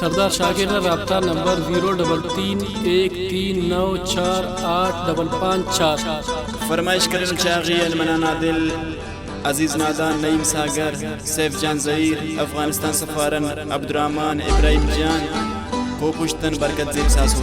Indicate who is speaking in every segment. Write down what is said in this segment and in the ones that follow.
Speaker 1: सरदार शाकिर रब्ता नंबर 03313948554
Speaker 2: फरमाइश करन चागियन मनाना दिल अजीज नादान नईम सागर सैफ जान जहीर अफगानिस्तान सफारन अब्दुर्रहमान इब्राहिम जान को पुश्तन बरकत जेब सासो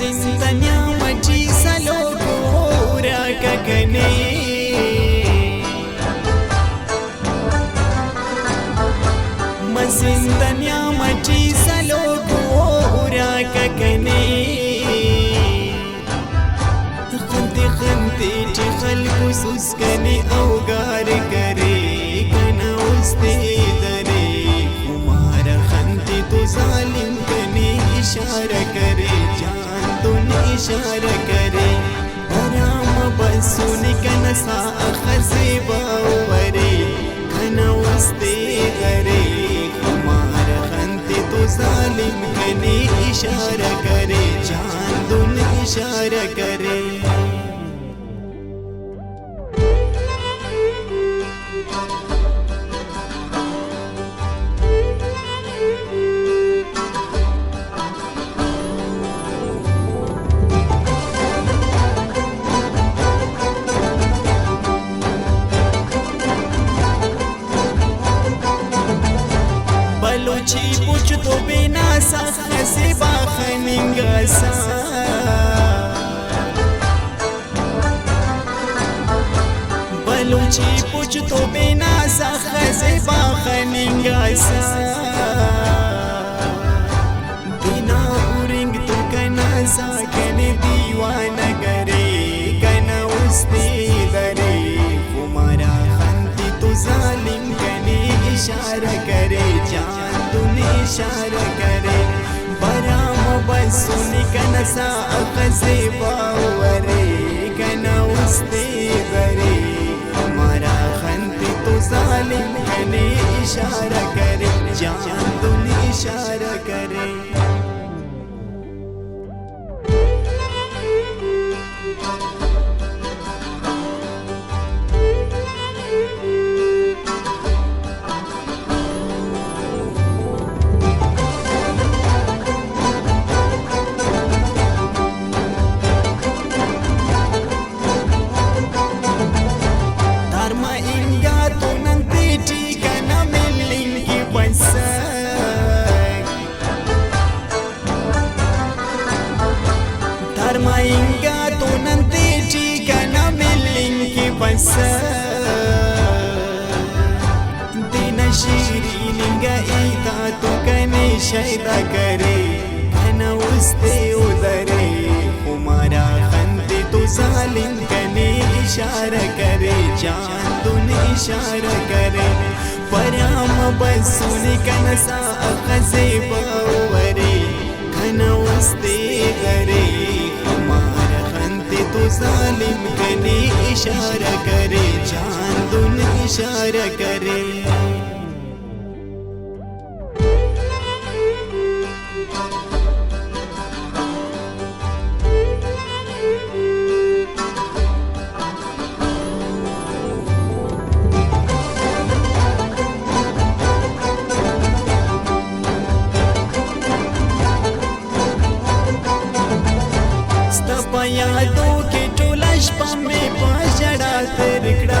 Speaker 3: Sintanya machi salo gora kakane Masintanya machi salo gora kakane Khanti khanti chi khalku suskani awgar kare kana uste dare Kumara khanti tu zalim kani ishara kare इशारा करे बराम बसुनी कनसा खज़ीबा वरे खना उस्ते करे कुमार खंते तो जालिम कने इशारा करे जान दुन इशारा करे बलूची पूछ तो बिना से बाखनिंगा सा बलूची पूछ तो बिना से बाखनिंगा सा बिना उरिंग तो कना सा कने दीवाना करे कना उस्ते दरे कुमारा खंती तो जालिम कने इशारा करे जान दुन इशारा करे बराम बसुनी कनसा खज़ीबा वरे कना उस्ते दरे हमारा खंती तो जालिम कने इशारा करे जान दुन इशारा करे धर्माइंगा तो नंते ठिकाना मिलेंगे बस दिन शीरीनिंगा ईता तो कने शैदा करे घना उस्ते उदरे कुमारा खंते तो जालिम कने इशारा करे जान दुन इशारा करे बराम बसुनी कनसा खज़ीबा वरे घना उस्ते करे तो जालिम कने इशारा करे जान दुन इशारा करे यादों के टोला में पाजड़ा तिरकड़ा